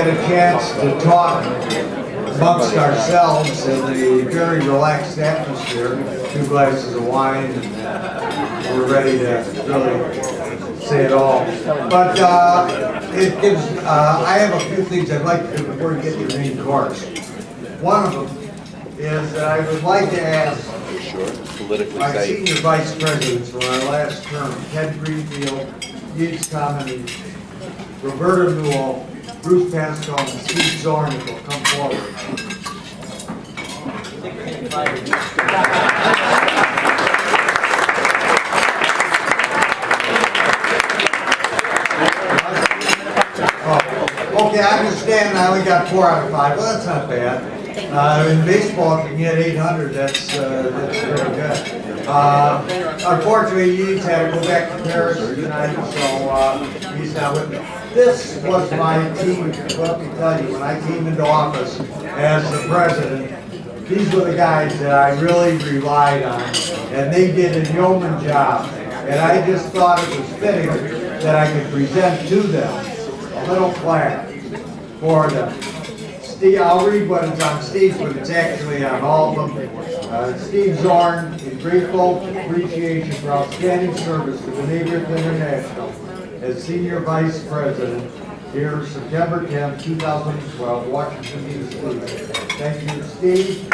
Had a chance to talk amongst ourselves in a very relaxed atmosphere, 2 glasses of wine, and we're ready to really say it all. But it gives, I have a few things I'd like to do before we get to the main course. One of them is that I would like to ask my senior vice presidents from our last term, Ted Greenfield, Yates Common, Roberta Newell, Bruce Pascal, and Steve Zornick will come forward. Okay, I understand I only got 4 out of 5. Well, that's not bad. In baseball, if you can get 800, that's very good. Unfortunately, Yates had to go back to Paris tonight, so he's not with me. This was my team, let me tell you, when I came into office as the president, these were the guys that I really relied on, and they did a yeoman job. And I just thought it was fitting that I could present to them a little plaque for them. Steve, I'll read what is on Steve's, but it's actually on all of them. Steve Zorn, in grateful appreciation for outstanding service to the Neighborhood International as Senior Vice President here September 10, 2012, Washington, D.C. Thank you, Steve.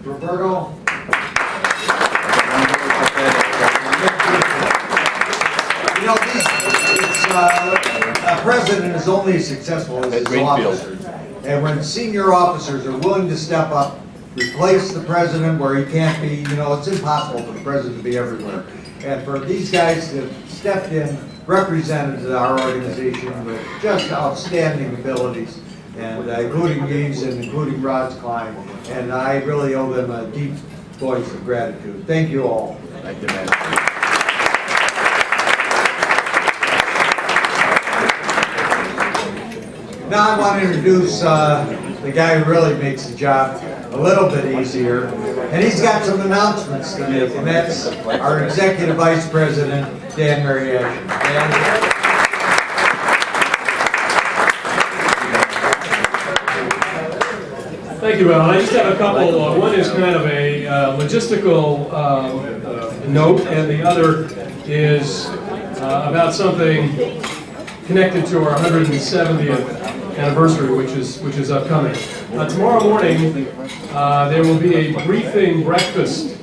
Roberto. You know, a president is only as successful as his officers. And when senior officers are willing to step up, replace the president where he can't be, you know, it's impossible for the president to be everywhere. And for these guys to have stepped in, represented our organization with just outstanding abilities, and including Yates and including Rod's Klein, and I really owe them a deep voice of gratitude. Thank you all. Thank you, man. Now I want to introduce the guy who really makes the job a little bit easier. And he's got some announcements to make, and that's our Executive Vice President, Dan Mariaschin. Dan. Thank you, Allan. I just have a couple. One is kind of a logistical note, and the other is about something connected to our 170th anniversary, which is upcoming. Tomorrow morning, there will be a briefing breakfast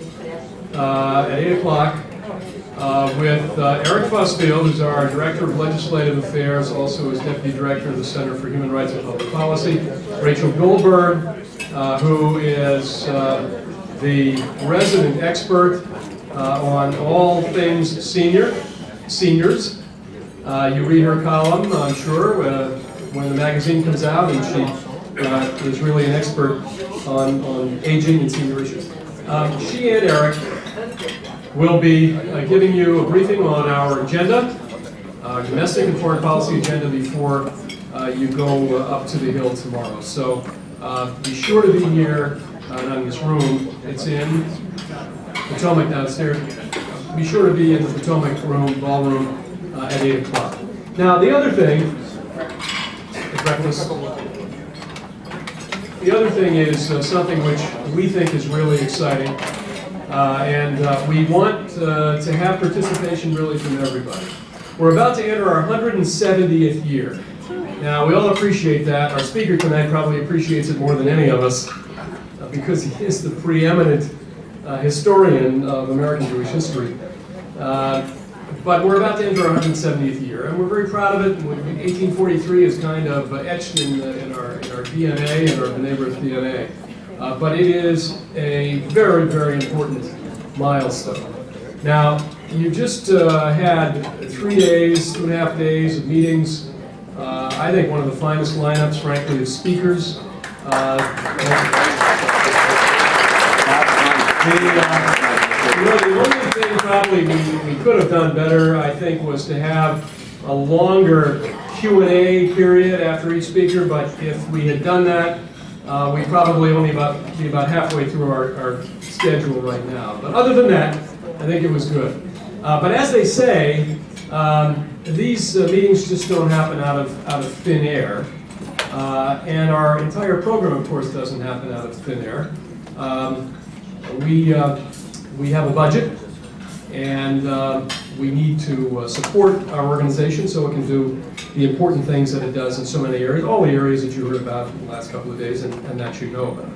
at 8 o'clock with Eric Fussfield, who's our Director of Legislative Affairs, also is Deputy Director of the Center for Human Rights and Public Policy, Rachel Goldberg, who is the resident expert on all things seniors. You read her column, I'm sure, when the magazine comes out, and she is really an expert on aging and senior issues. She and Eric will be giving you a briefing on our agenda, domestic and foreign policy agenda, before you go up to the Hill tomorrow. So be sure to be here, not in this room, it's in Potomac downstairs. Be sure to be in the Potomac room, ballroom, at 8 o'clock. Now the other thing, breakfast. The other thing is something which we think is really exciting, and we want to have participation really from everybody. We're about to enter our 170th year. Now, we all appreciate that. Our speaker tonight probably appreciates it more than any of us, because he is the preeminent historian of American Jewish history. But we're about to enter our 170th year, and we're very proud of it. 1843 is kind of etched in our DNA and our B'nai B'rith DNA. But it is a very, very important milestone. Now, you just had 3 days, 2.5 days of meetings. I think one of the finest lineups, frankly, of speakers. The only thing probably we could have done better, I think, was to have a longer Q&A period after each speaker, but if we had done that, We probably only be about halfway through our schedule right now. But other than that, I think it was good. But as they say, these meetings just don't happen out of thin air. And our entire program, of course, doesn't happen out of thin air. We have a budget, and we need to support our organization so it can do the important things that it does in so many areas, all the areas that you heard about in the last couple of days and that you know about.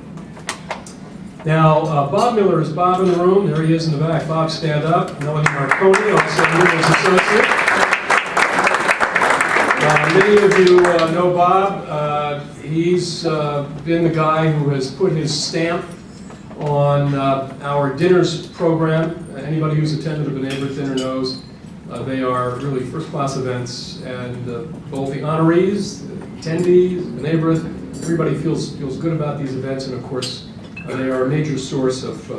Now, Bob Miller, is Bob in the room? There he is in the back. Bob, stand up. Melanie Marconi, also Miller's associate. Many of you know Bob. He's been the guy who has put his stamp on our dinners program. Anybody who's attended a Benevolent Dinner knows they are really first-class events, and both the honorees, the attendees, Benevolent, everybody feels good about these events, and of course they are a major source of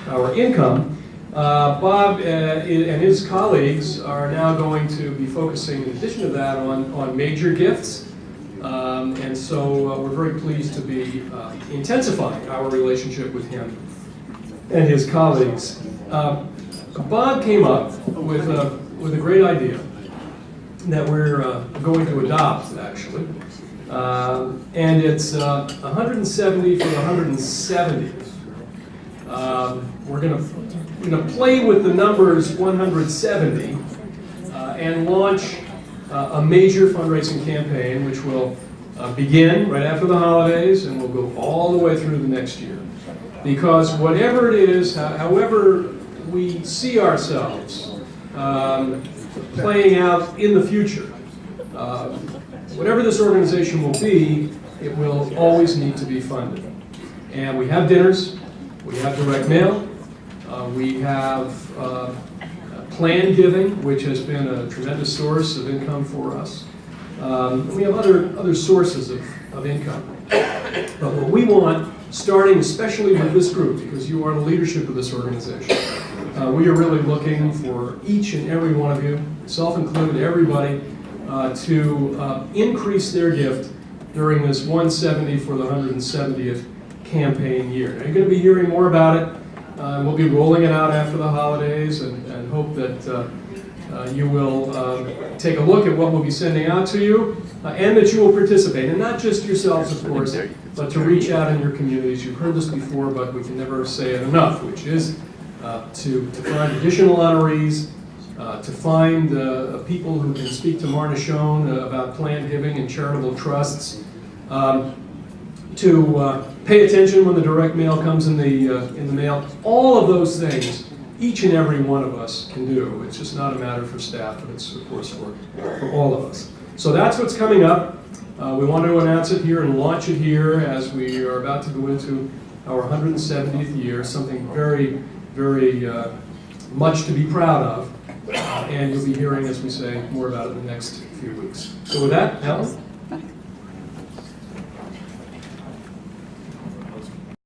our income. Bob and his colleagues are now going to be focusing, in addition to that, on major gifts. And so we're very pleased to be intensifying our relationship with him and his colleagues. Bob came up with a great idea that we're going to adopt, actually. And it's 170 for the 170th. We're going to play with the numbers 170 and launch a major fundraising campaign, which will begin right after the holidays and will go all the way through the next year. Because whatever it is, however we see ourselves playing out in the future, whatever this organization will be, it will always need to be funded. And we have dinners, we have direct mail, we have planned giving, which has been a tremendous source of income for us. We have other sources of income. But what we want, starting especially with this group, because you are the leadership of this organization, we are really looking for each and every one of you, self-included, everybody, to increase their gift during this 170 for the 170th campaign year. Now, you're going to be hearing more about it. We'll be rolling it out after the holidays, and hope that you will take a look at what we'll be sending out to you, and that you will participate. And not just yourselves, of course, but to reach out in your communities. You've heard this before, but we can never say it enough, which is to find additional honorees, to find people who can speak to Mariaschin about planned giving and charitable trusts, to pay attention when the direct mail comes in the mail. All of those things, each and every one of us can do. It's just not a matter for staff, but it's, of course, for all of us. So that's what's coming up. We want to announce it here and launch it here as we are about to go into our 170th year, something very, very much to be proud of. And you'll be hearing, as we say, more about it in the next few weeks. So with that, Allan?